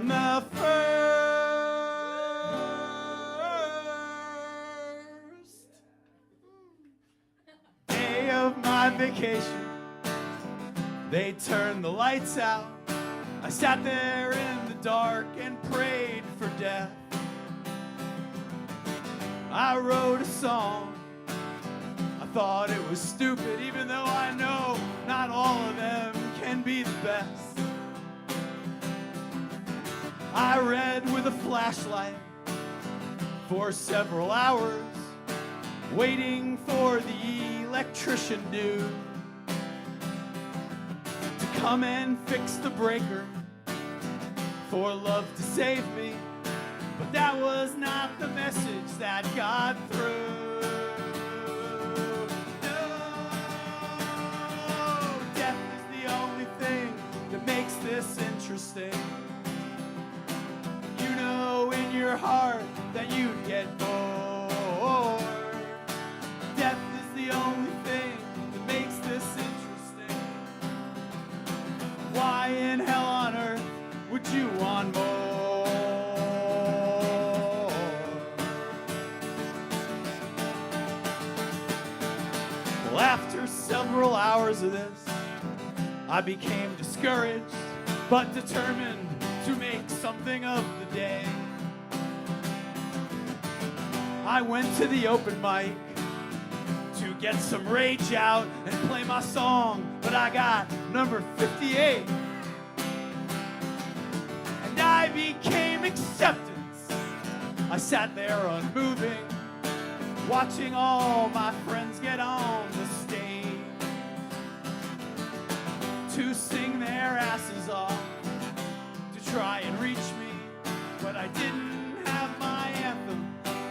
on the first day of my vacation, they turned the lights out. I sat there in the dark and prayed for death. I wrote a song. I thought it was stupid, even though I know not all of them can be the best. I read with a flashlight for several hours, waiting for the electrician dude to come and fix the breaker, for love to save me. But that was not the message that got through. No, death is the only thing that makes this interesting. You know in your heart that you'd get bored. Death is the only thing that makes this interesting. Why in hell on earth would you want more? Well, after several hours of this, I became discouraged, but determined to make something of the day. I went to the open mic to get some rage out and play my song, but I got number 58. And I became acceptance. I sat there unmoving, watching all my friends get on the stage to sing their asses off, to try and reach me, but I didn't have my anthem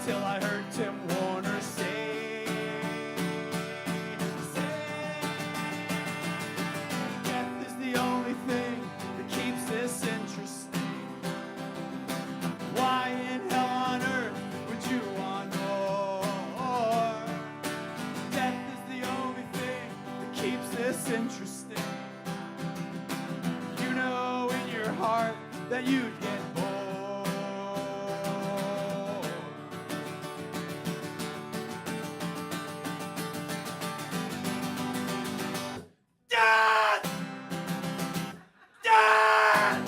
till I heard Tim Warner say, death is the only thing that keeps this interesting. Why in hell on earth would you want more? Death is the only thing that keeps this interesting. You know in your heart that you'd get bored. Dad! Dad!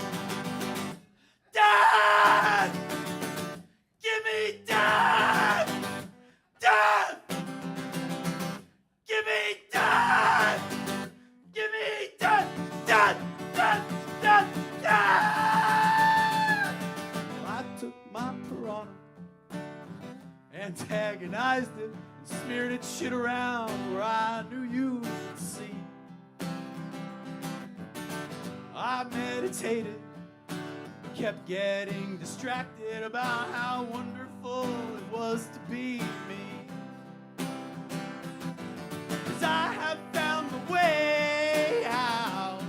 Dad! Give me Dad! Dad! Give me Dad! Give me Dad! Dad! Dad! Dad! Dad! Well, I took my piranha, antagonized it, and smeared its shit around where I knew you would see. I meditated, but kept getting distracted about how wonderful it was to be me. 'Cause I have found the way out.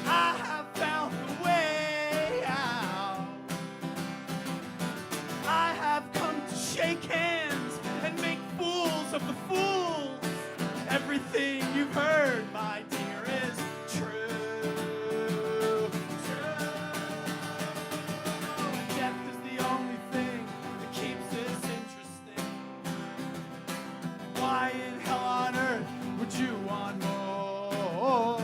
I have found the way out. I have come to shake hands and make fools of the fools. Everything you've heard, my dear, is true. True. Death is the only thing that keeps this interesting. Why in hell on earth would you want more?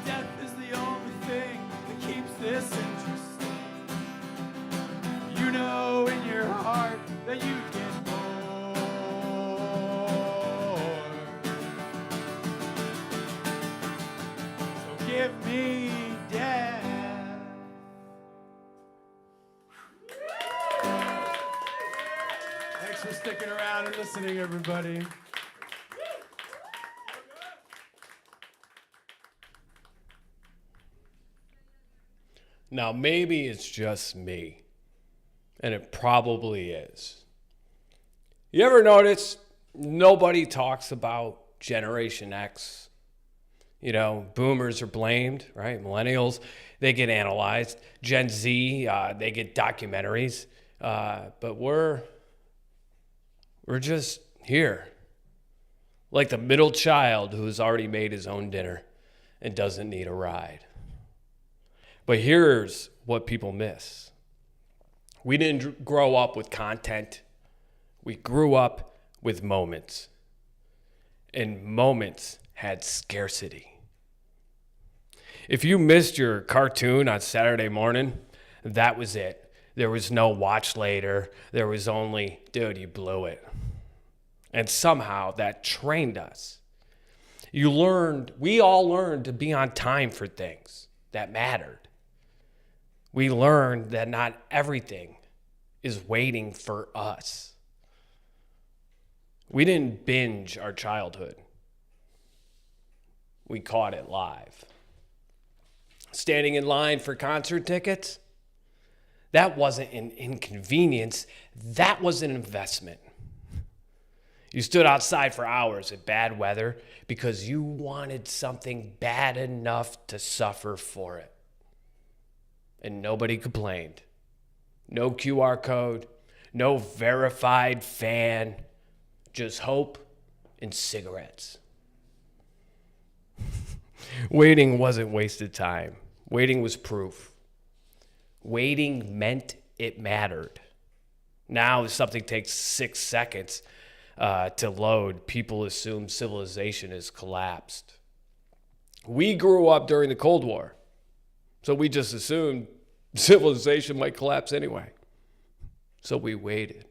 Death is the only thing that keeps this interesting. You know in your heart that you get bored. So give me death. Thanks for sticking around and listening, everybody. Now, maybe it's just me, and it probably is. You ever notice nobody talks about Generation X? You know, boomers are blamed, right? Millennials, they get analyzed. Gen Z, they get documentaries. But we're just here, like the middle child who's already made his own dinner and doesn't need a ride. But here's what people miss. We didn't grow up with content. We grew up with moments. And moments had scarcity. If you missed your cartoon on Saturday morning, that was it. There was no watch later. There was only, dude, you blew it. And somehow that trained us. We all learned to be on time for things that mattered. We learned that not everything is waiting for us. We didn't binge our childhood. We caught it live. Standing in line for concert tickets, that wasn't an inconvenience. That was an investment. You stood outside for hours in bad weather because you wanted something bad enough to suffer for it. And nobody complained. No QR code, no verified fan, just hope and cigarettes. Waiting wasn't wasted time. Waiting was proof. Waiting meant it mattered. Now, if something takes 6 seconds to load, people assume civilization has collapsed. We grew up during the Cold War, so we just assumed civilization might collapse anyway. So we waited.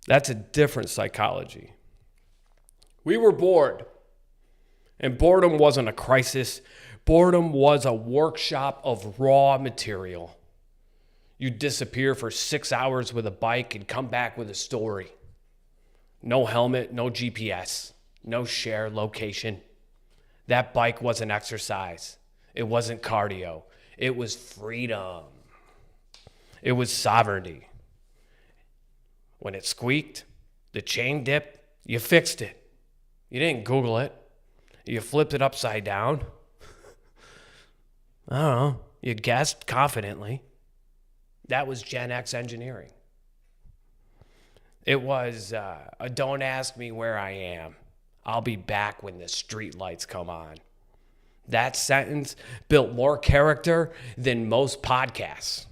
That's a different psychology. We were bored. And boredom wasn't a crisis. Boredom was a workshop of raw material. You'd disappear for 6 hours with a bike and come back with a story. No helmet, no GPS, no share location. That bike wasn't exercise. It wasn't cardio. It was freedom. It was sovereignty. When it squeaked, the chain dipped, you fixed it. You didn't Google it. You flipped it upside down. I don't know. You guessed confidently. That was Gen X engineering. It was, don't ask me where I am. I'll be back when the street lights come on. That sentence built more character than most podcasts.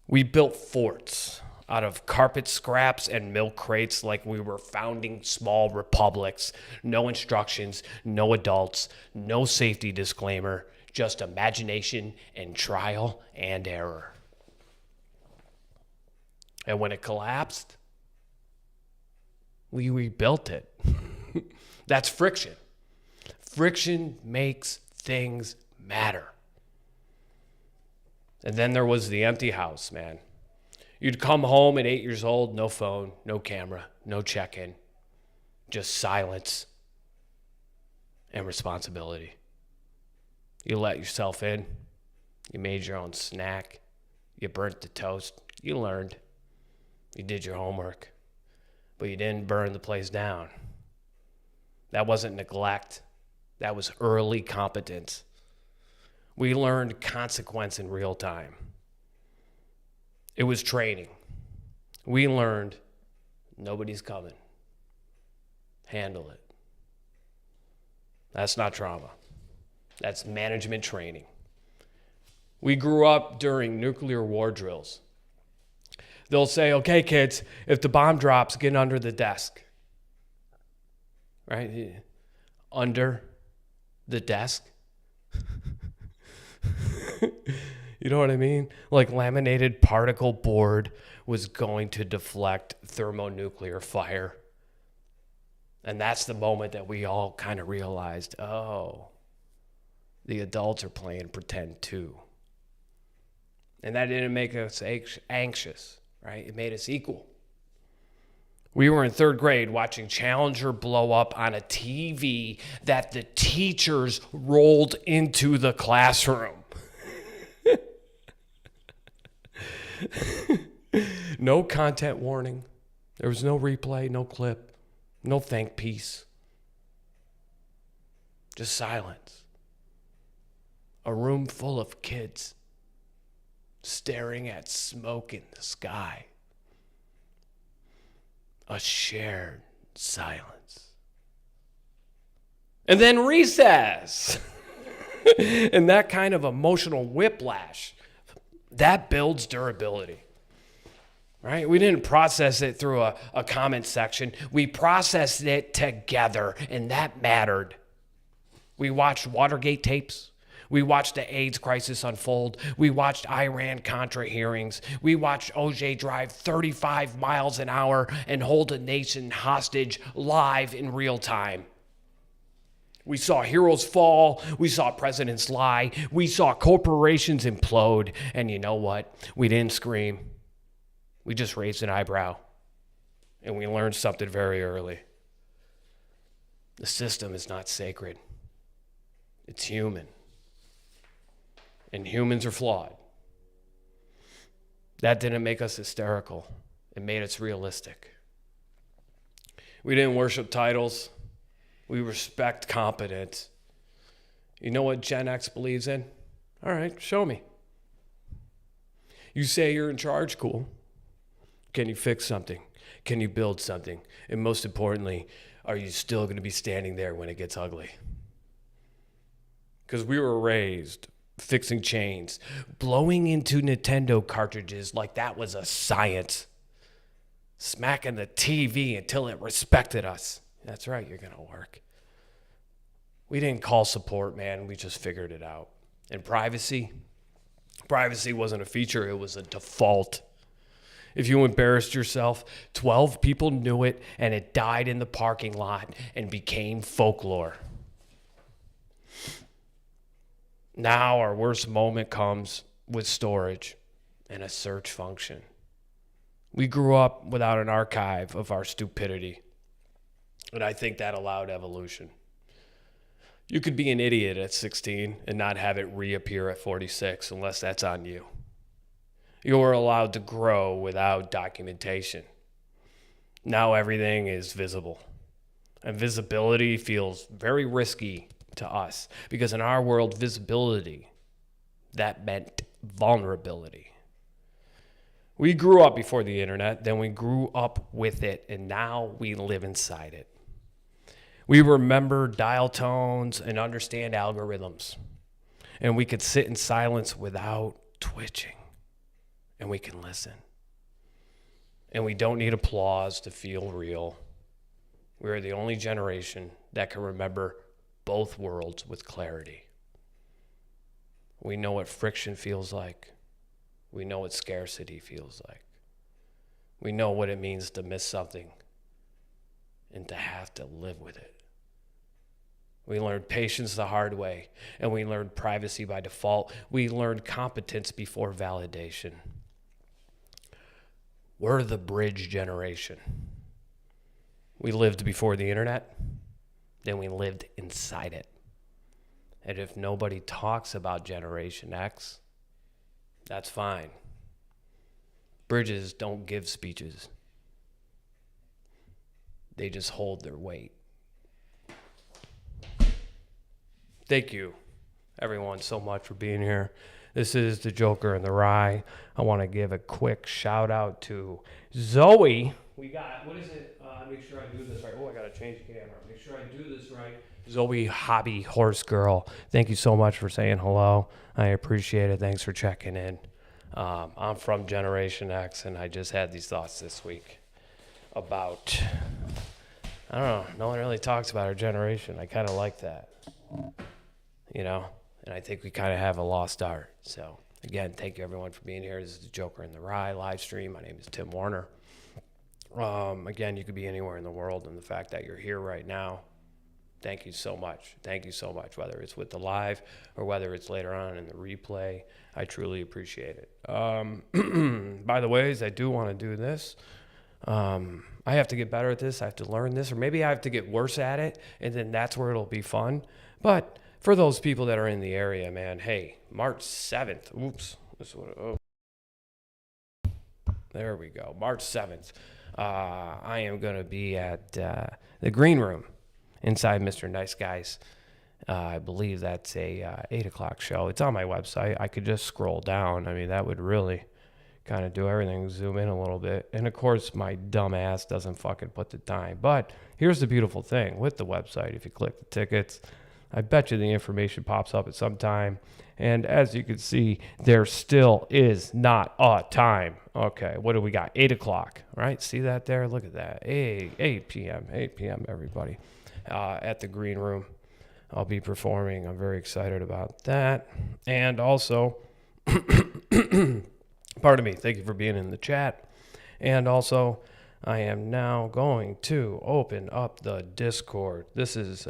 We built forts out of carpet scraps and milk crates like we were founding small republics. No instructions, no adults, no safety disclaimer, just imagination and trial and error. And when it collapsed, we rebuilt it. That's friction. Friction makes things matter. And then there was the empty house, man. You'd come home at 8 years old, no phone, no camera, no check-in, just silence and responsibility. You let yourself in. You made your own snack. You burnt the toast. You learned. You did your homework. But you didn't burn the place down. That wasn't neglect. That was early competence. We learned consequence in real time. It was training. We learned nobody's coming. Handle it. That's not trauma. That's management training. We grew up during nuclear war drills. They'll say, okay, kids, if the bomb drops, get under the desk. Right? Under the desk. You know what I mean? Like laminated particle board was going to deflect thermonuclear fire. And that's the moment that we all kind of realized, oh, the adults are playing pretend too. And that didn't make us anxious, right? It made us equal. We were in third grade watching Challenger blow up on a TV that the teachers rolled into the classroom. No content warning. There was no replay, no clip, no thank piece. Just silence. A room full of kids staring at smoke in the sky. A shared silence. And then recess. And that kind of emotional whiplash, that builds durability. Right? We didn't process it through a comment section. We processed it together, and that mattered. We watched Watergate tapes. We watched the AIDS crisis unfold. We watched Iran-Contra hearings. We watched OJ drive 35 miles an hour and hold a nation hostage live in real time. We saw heroes fall. We saw presidents lie. We saw corporations implode. And you know what? We didn't scream. We just raised an eyebrow. And we learned something very early. The system is not sacred. It's human. And humans are flawed. That didn't make us hysterical. It made us realistic. We didn't worship titles. We respect competence. You know what Gen X believes in? All right, show me. You say you're in charge? Cool. Can you fix something? Can you build something? And most importantly, are you still going to be standing there when it gets ugly? Because we were raised fixing chains, blowing into Nintendo cartridges like that was a science, smacking the TV until it respected us. That's right, you're going to work. We didn't call support, man. We just figured it out. And privacy wasn't a feature. It was a default. If you embarrassed yourself, 12 people knew it, and it died in the parking lot and became folklore. Now our worst moment comes with storage and a search function. We grew up without an archive of our stupidity, and I think that allowed evolution. You could be an idiot at 16 and not have it reappear at 46 unless that's on you. You were allowed to grow without documentation. Now everything is visible. And visibility feels very risky to us because in our world, visibility, that meant vulnerability. We grew up before the internet, then we grew up with it, and now we live inside it. We remember dial tones and understand algorithms. And we could sit in silence without twitching. And we can listen. And we don't need applause to feel real. We are the only generation that can remember both worlds with clarity. We know what friction feels like. We know what scarcity feels like. We know what it means to miss something and to have to live with it. We learned patience the hard way, and we learned privacy by default. We learned competence before validation. We're the bridge generation. We lived before the internet, then we lived inside it. And if nobody talks about Generation X, that's fine. Bridges don't give speeches. They just hold their weight. Thank you, everyone, so much for being here. This is the Joker and the Rye. I want to give a quick shout out to Zoe. We got, what is it? Make sure I do this right. Oh, I got to change the camera. Make sure I do this right. Zoe Hobby Horse Girl. Thank you so much for saying hello. I appreciate it. Thanks for checking in. I'm from Generation X, and I just had these thoughts this week about, I don't know, no one really talks about our generation. I kind of like that, you know, and I think we kind of have a lost art. So, again, thank you, everyone, for being here. This is the Joker and the Rye live stream. My name is Tim Warner. Again, you could be anywhere in the world, and the fact that you're here right now, thank you so much. Thank you so much, whether it's with the live or whether it's later on in the replay. I truly appreciate it. By the way, I do want to do this. I have to get better at this. I have to learn this, or maybe I have to get worse at it, and then that's where it'll be fun. But for those people that are in the area, man, hey, March 7th. Oops. There we go. March 7th. I am going to be at the Green Room inside Mr. Nice Guys. I believe that's a 8 o'clock show. It's on my website. I could just scroll down. I mean, that would really kind of do everything. Zoom in a little bit. And, of course, my dumb ass doesn't fucking put the time. But here's the beautiful thing with the website. If you click the tickets, I bet you the information pops up at some time. And as you can see, there still is not a time. Okay, what do we got? 8 o'clock, right? See that there? Look at that. 8 p.m., everybody, at the green room. I'll be performing. I'm very excited about that. And also, pardon me, thank you for being in the chat. And also, I am now going to open up the Discord. This is,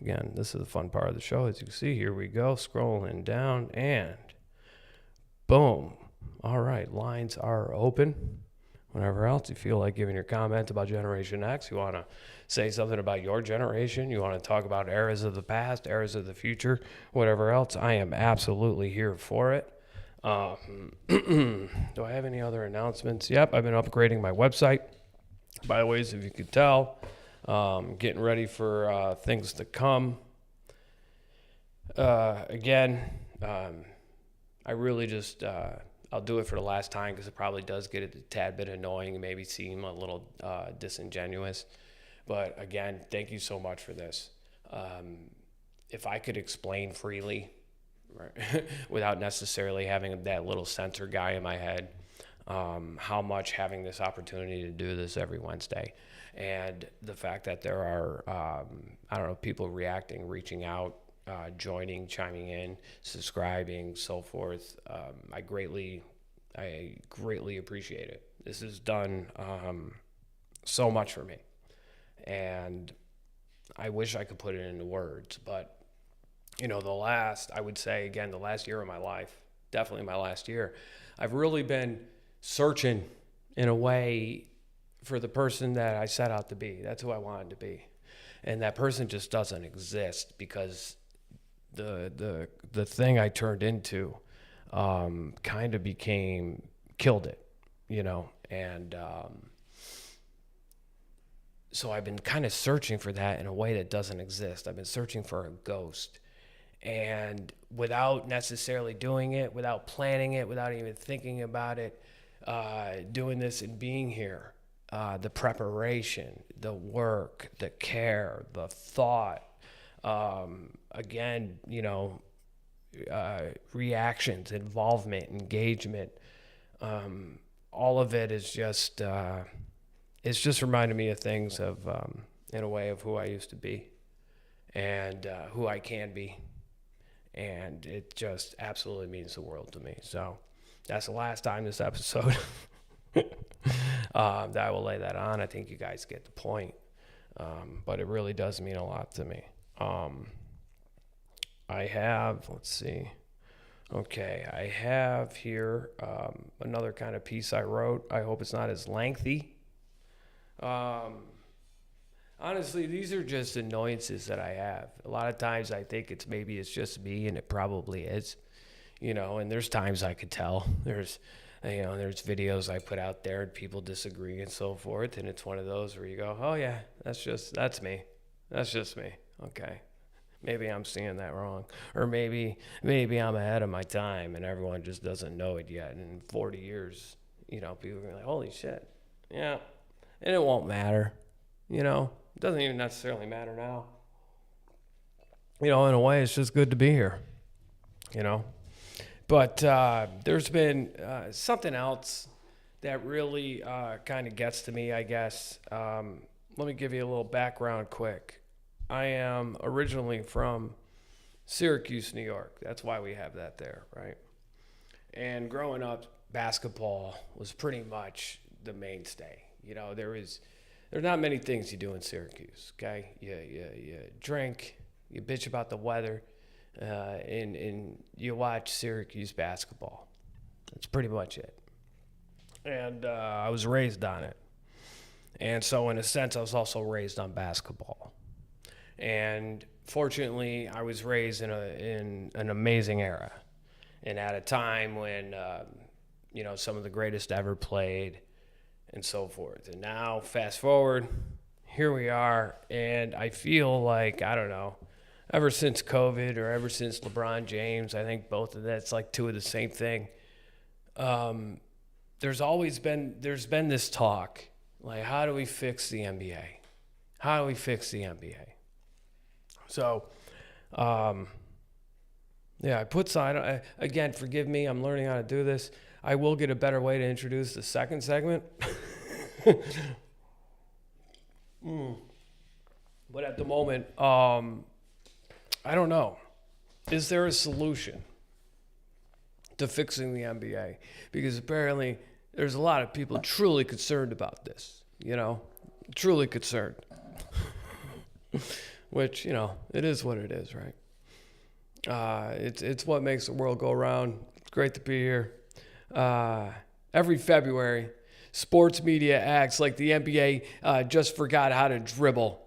again, this is the fun part of the show. As you can see, here we go, scrolling down, and boom. All right, lines are open. Whatever else you feel like giving your comment about Generation X, you want to say something about your generation, you want to talk about eras of the past, eras of the future, whatever else, I am absolutely here for it. Do I have any other announcements? Yep, I've been upgrading my website. By the way, as if you could tell, getting ready for things to come. Again, I really just... I'll do it for the last time because it probably does get a tad bit annoying and maybe seem a little disingenuous. But again, thank you so much for this. If I could explain freely, right, without necessarily having that little censor guy in my head, how much having this opportunity to do this every Wednesday, and the fact that there are, people reacting, reaching out, joining, chiming in, subscribing, so forth. I greatly appreciate it. This has done so much for me, and I wish I could put it into words. But the last year of my life, definitely my last year, I've really been searching in a way for the person that I set out to be. That's who I wanted to be, and that person just doesn't exist because the thing I turned into kind of killed it, and so I've been kind of searching for that in a way that doesn't exist. I've been searching for a ghost, and without necessarily doing it, without planning it, without even thinking about it, doing this and being here, the preparation, the work, the care, the thought, again, reactions, involvement, engagement, all of it is just, it's just reminded me of things of, in a way, of who I used to be and who I can be. And it just absolutely means the world to me. So that's the last time this episode that I will lay that on. I think you guys get the point. But it really does mean a lot to me. I have here another kind of piece I wrote. I hope it's not as lengthy. Honestly, these are just annoyances that I have. A lot of times I think it's just me, and it probably is, and there's times I could tell. There's videos I put out there and people disagree and so forth, and it's one of those where you go, oh yeah, that's me. That's just me. Okay. Maybe I'm seeing that wrong. Or maybe I'm ahead of my time and everyone just doesn't know it yet. And in 40 years, people are going to be like, holy shit. Yeah. And it won't matter. It doesn't even necessarily matter now. In a way, it's just good to be here. But there's been something else that really kind of gets to me, I guess. Let me give you a little background quick. I am originally from Syracuse, New York. That's why we have that there, right? And growing up, basketball was pretty much the mainstay. There's not many things you do in Syracuse, okay? You drink, you bitch about the weather, and you watch Syracuse basketball. That's pretty much it. And I was raised on it. And so in a sense, I was also raised on basketball. And fortunately, I was raised in an amazing era, and at a time when some of the greatest ever played, and so forth. And now, fast forward, here we are, and I feel like, I don't know, ever since COVID or ever since LeBron James, I think both of that's like two of the same thing. There's been this talk, like, how do we fix the NBA? How do we fix the NBA? So, yeah, I put sign. Again, forgive me. I'm learning how to do this. I will get a better way to introduce the second segment. But at the moment, I don't know. Is there a solution to fixing the NBA? Because apparently there's a lot of people truly concerned about this, truly concerned. Which, it is what it is, right? It's what makes the world go around. It's great to be here. Every February, sports media acts like the NBA just forgot how to dribble.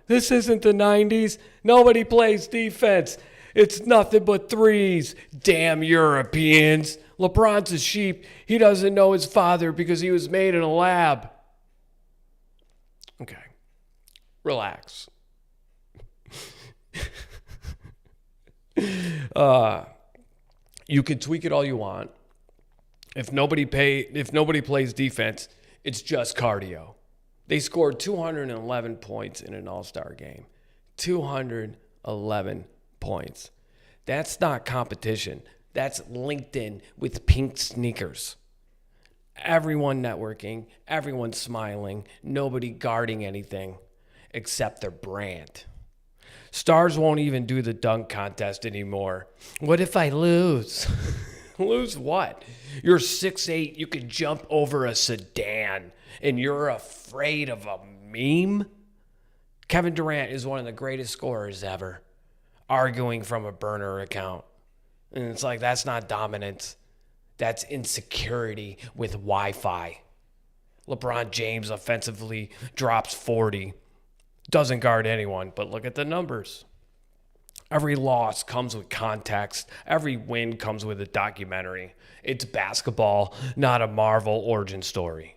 This isn't the 90s. Nobody plays defense. It's nothing but threes. Damn Europeans. LeBron's a sheep. He doesn't know his father because he was made in a lab. Okay. Relax. You can tweak it all you want. If nobody plays defense, it's just cardio. They scored 211 points in an all-star game. 211 points. That's not competition. That's LinkedIn with pink sneakers. Everyone networking, everyone smiling, nobody guarding anything except their brand. Stars won't even do the dunk contest anymore. What if I lose? Lose what? You're 6'8", you can jump over a sedan, and you're afraid of a meme? Kevin Durant is one of the greatest scorers ever, arguing from a burner account. And it's like, that's not dominance. That's insecurity with Wi-Fi. LeBron James offensively drops 40. Doesn't guard anyone, but look at the numbers. Every loss comes with context. Every win comes with a documentary. It's basketball, not a Marvel origin story.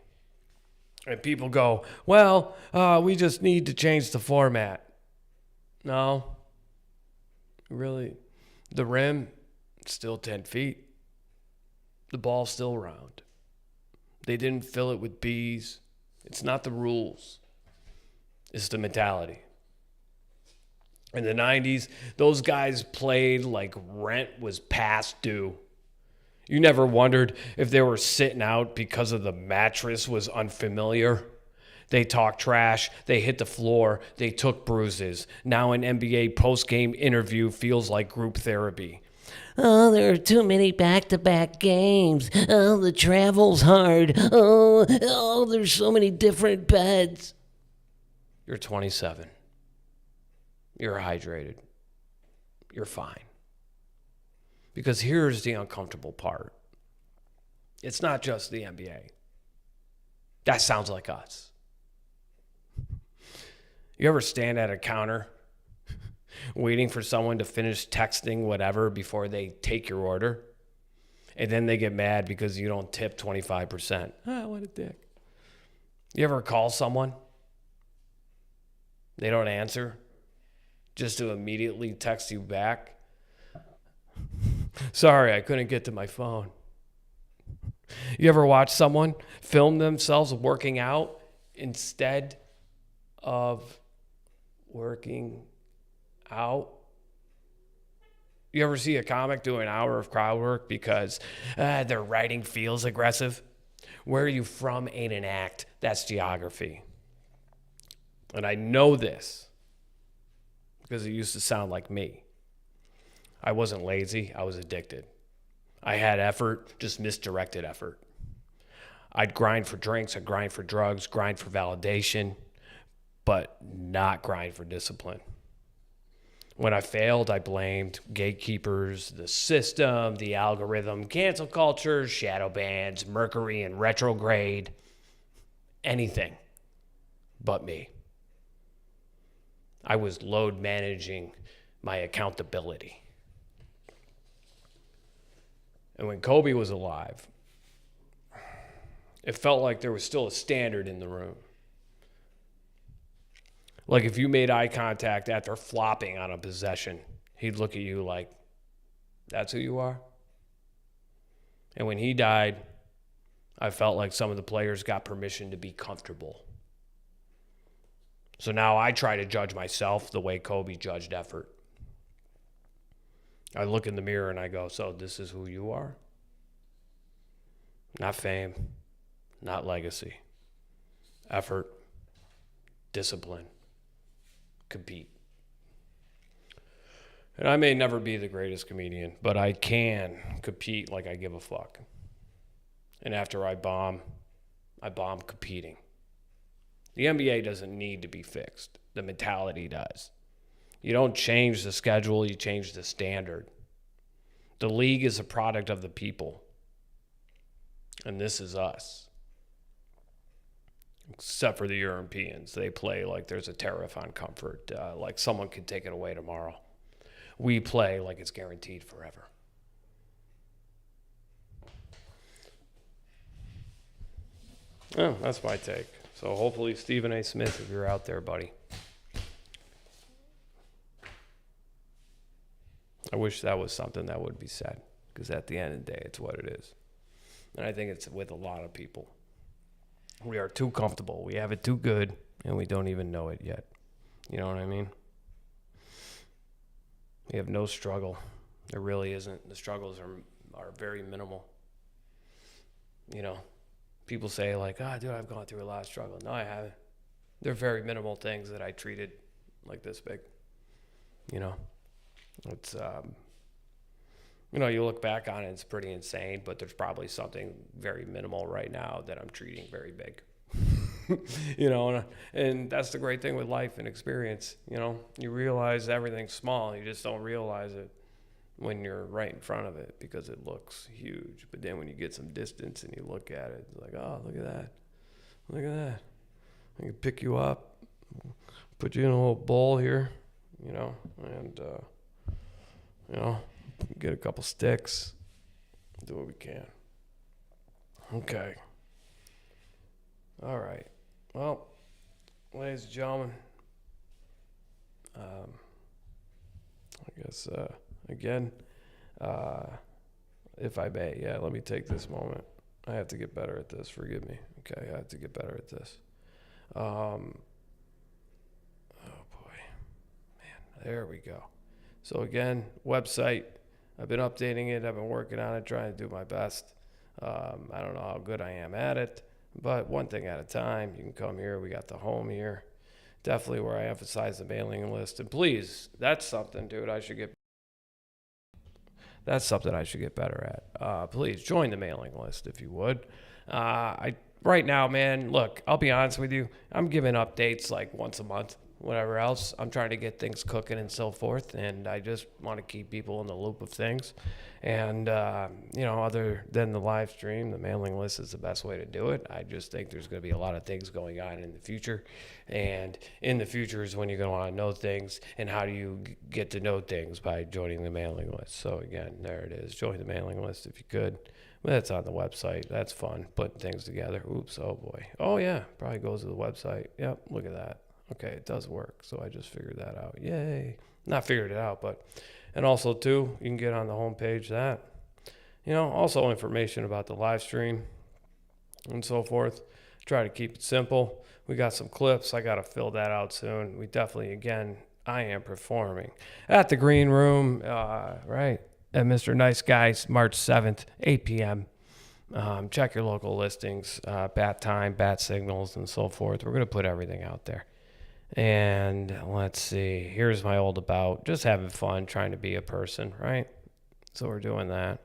And people go, well, we just need to change the format. No. Really. The rim, still 10 feet. The ball's still round. They didn't fill it with bees. It's not the rules. It's the mentality. In the 90s, those guys played like rent was past due. You never wondered if they were sitting out because of the mattress was unfamiliar. They talked trash. They hit the floor. They took bruises. Now an NBA post-game interview feels like group therapy. Oh, there are too many back-to-back games. Oh, the travel's hard. Oh, there's so many different beds. You're 27. You're hydrated. You're fine. Because here's the uncomfortable part. It's not just the NBA. That sounds like us. You ever stand at a counter waiting for someone to finish texting whatever before they take your order? And then they get mad because you don't tip 25%. What a dick. You ever call someone? They don't answer just to immediately text you back. Sorry, I couldn't get to my phone. You ever watch someone film themselves working out instead of working out? You ever see a comic do an hour of crowd work because their writing feels aggressive? Where are you from ain't an act. That's geography. And I know this because it used to sound like me. I wasn't lazy. I was addicted. I had effort, just misdirected effort. I'd grind for drinks. I'd grind for drugs, grind for validation, but not grind for discipline. When I failed, I blamed gatekeepers, the system, the algorithm, cancel culture, shadow bans, Mercury in retrograde, anything but me. I was load managing my accountability. And when Kobe was alive, it felt like there was still a standard in the room. Like if you made eye contact after flopping on a possession, he'd look at you like, that's who you are? And when he died, I felt like some of the players got permission to be comfortable. So now I try to judge myself the way Kobe judged effort. I look in the mirror and I go, so this is who you are? Not fame, not legacy. Effort, discipline, compete. And I may never be the greatest comedian, but I can compete like I give a fuck. And after I bomb competing. The NBA doesn't need to be fixed. The mentality does. You don't change the schedule, you change the standard. The league is a product of the people. And this is us. Except for the Europeans. They play like there's a tariff on comfort, like someone could take it away tomorrow. We play like it's guaranteed forever. Oh, that's my take. So hopefully, Stephen A. Smith, if you're out there, buddy. I wish that was something that would be said, because at the end of the day, it's what it is. And I think it's with a lot of people. We are too comfortable. We have it too good, and we don't even know it yet. You know what I mean? We have no struggle. There really isn't. The struggles are very minimal. You know, people say like, dude, I've gone through a lot of struggle. No, I haven't. They're very minimal things that I treated like this big. You know, it's, you look back on it, it's pretty insane, but there's probably something very minimal right now that I'm treating very big. And that's the great thing with life and experience. You realize everything's small. You just don't realize it when you're right in front of it because it looks huge. But then when you get some distance and you look at it, it's like, oh, look at that. Look at that. I can pick you up, put you in a little bowl here, and, get a couple sticks, do what we can. Okay. All right. Well, ladies and gentlemen, I guess, again, if I may, let me take this moment. I have to get better at this. Forgive me. Okay, I have to get better at this. Oh, boy. Man, there we go. So, again, website. I've been updating it. I've been working on it, trying to do my best. I don't know how good I am at it, but one thing at a time. You can come here. We got the home here. Definitely where I emphasize the mailing list. And please, that's something, dude, I should get. That's something I should get better at. Please join the mailing list if you would. Right now, man, look, I'll be honest with you. I'm giving updates like once a month, whatever else. I'm trying to get things cooking and so forth, and I just want to keep people in the loop of things. And, other than the live stream, the mailing list is the best way to do it. I just think there's going to be a lot of things going on in the future. And in the future is when you're going to want to know things. And how do you get to know things? By joining the mailing list. So, again, there it is. Join the mailing list if you could. Well, that's on the website. That's fun, putting things together. Oops, oh, boy. Oh, yeah, probably goes to the website. Yep, look at that. Okay, it does work. So I just figured that out. Yay. Not figured it out, but... And also, too, you can get on the homepage that. Also information about the live stream and so forth. Try to keep it simple. We got some clips. I got to fill that out soon. We definitely, again, I am performing at the Green Room, right, at Mr. Nice Guys, March 7th, 8 p.m. Check your local listings, bat time, bat signals, and so forth. We're going to put everything out there. And let's see, here's my old about, just having fun, trying to be a person, right? So we're doing that.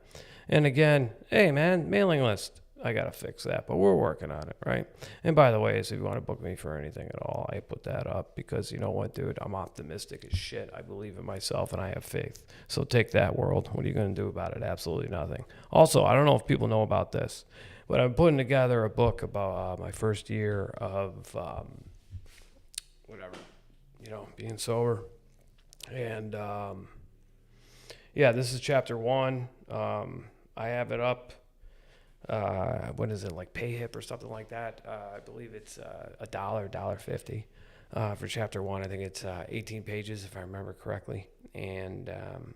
And again, hey man, mailing list, I got to fix that, but we're working on it, right? And by the way, if you want to book me for anything at all, I put that up because you know what, dude, I'm optimistic as shit. I believe in myself and I have faith. So take that, world. What are you going to do about it? Absolutely nothing. Also, I don't know if people know about this, but I'm putting together a book about my first year of... being sober. And, this is chapter 1. I have it up. What is it, like PayHip or something like that? I believe it's $1.50 for chapter 1. I think it's 18 pages, if I remember correctly. And, I'm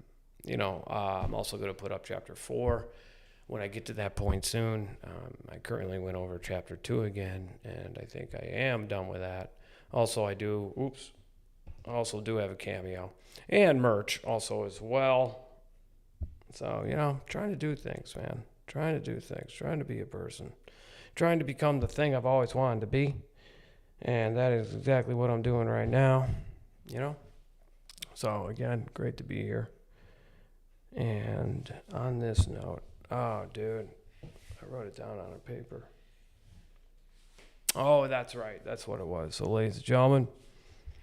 also going to put up chapter 4 when I get to that point soon. I currently went over chapter 2 again, and I think I am done with that. Also, I also do have a Cameo and merch also as well. So, trying to do things, man. Trying to do things. Trying to be a person. Trying to become the thing I've always wanted to be. And that is exactly what I'm doing right now, So, again, great to be here. And on this note, oh, dude, I wrote it down on a paper. Oh, that's right. That's what it was. So, ladies and gentlemen,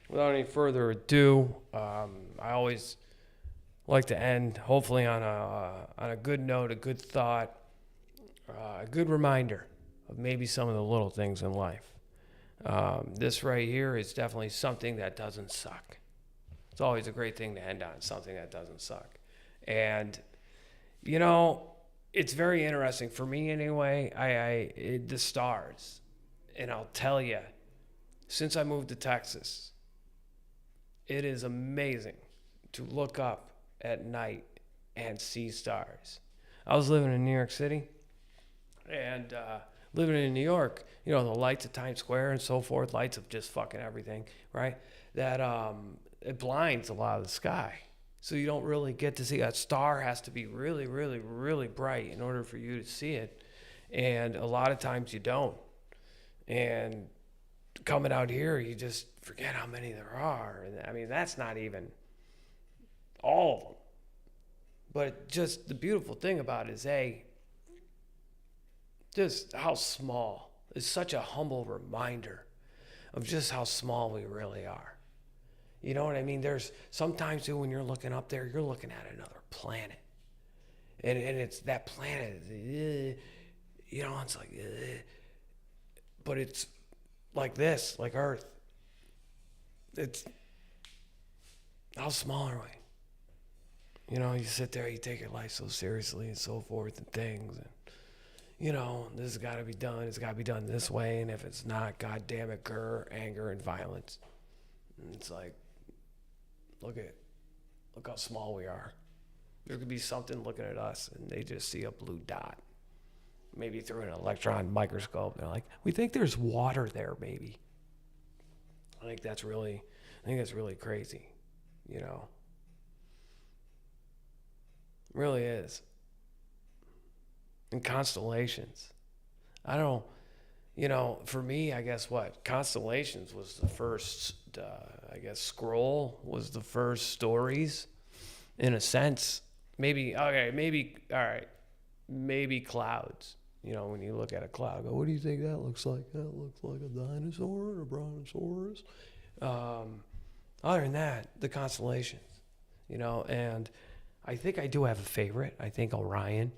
without any further ado, I always like to end, hopefully, on a good note, a good thought, a good reminder of maybe some of the little things in life. This right here is definitely something that doesn't suck. It's always a great thing to end on, something that doesn't suck. And, it's very interesting for me anyway. The stars. And I'll tell you, since I moved to Texas, it is amazing to look up at night and see stars. I was living in New York City, and living in New York, the lights of Times Square and so forth, lights of just fucking everything, right? That it blinds a lot of the sky. So you don't really get to see. A star has to be really, really, really bright in order for you to see it. And a lot of times you don't. And coming out here, you just forget how many there are. And I mean, that's not even all of them. But just the beautiful thing about it is, just how small. It's such a humble reminder of just how small we really are. You know what I mean? There's sometimes when you're looking up there, you're looking at another planet. And it's that planet, it's like, but it's like this, like Earth. It's, how small are we? You sit there, you take your life so seriously and so forth and things. And, this has got to be done. It's got to be done this way. And if it's not, God damn it, anger and violence. And it's like, look how small we are. There could be something looking at us and they just see a blue dot. Maybe through an electron microscope. They're like, we think there's water there, maybe. I think that's really crazy, It really is. And constellations. I don't, for me, I guess constellations was the first, scroll was the first stories, in a sense. Maybe clouds. When you look at a cloud, go, what do you think that looks like? That looks like a dinosaur or a brontosaurus. Other than that, the constellations, and I think I do have a favorite. I think Orion.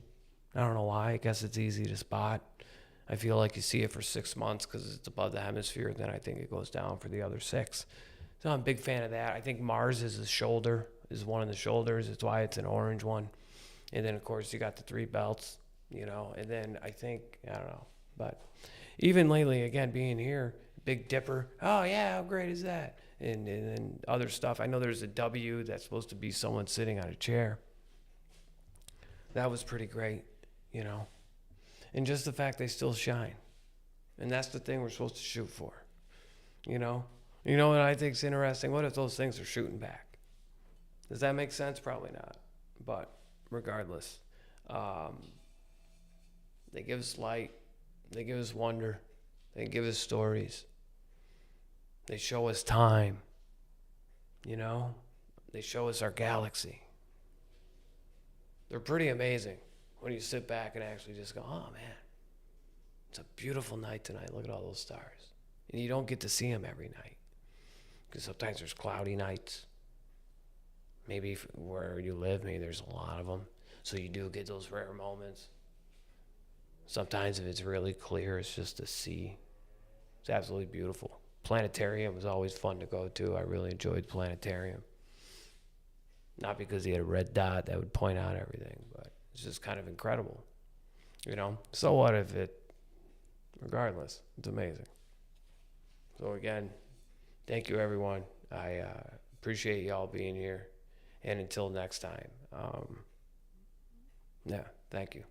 I don't know why. I guess it's easy to spot. I feel like you see it for 6 months because it's above the hemisphere. Then I think it goes down for the other 6. So I'm a big fan of that. I think Mars is one of the shoulders. It's why it's an orange one. And then, of course, you got the 3 belts, And then I think, I don't know. But even lately, again, being here, Big Dipper. Oh, yeah, how great is that? And then other stuff. I know there's a W that's supposed to be someone sitting on a chair. That was pretty great, And just the fact they still shine. And that's the thing we're supposed to shoot for, You know what I think is interesting? What if those things are shooting back? Does that make sense? Probably not. But regardless, they give us light. They give us wonder. They give us stories. They show us time. They show us our galaxy. They're pretty amazing when you sit back and actually just go, oh, man, it's a beautiful night tonight. Look at all those stars. And you don't get to see them every night because sometimes there's cloudy nights. Maybe where you live, maybe there's a lot of them. So you do get those rare moments. Sometimes if it's really clear, it's just a sea. It's absolutely beautiful. Planetarium was always fun to go to. I really enjoyed the planetarium. Not because he had a red dot that would point out everything, but it's just kind of incredible. So what if regardless, it's amazing. So again, thank you everyone. I appreciate y'all being here. And until next time, thank you.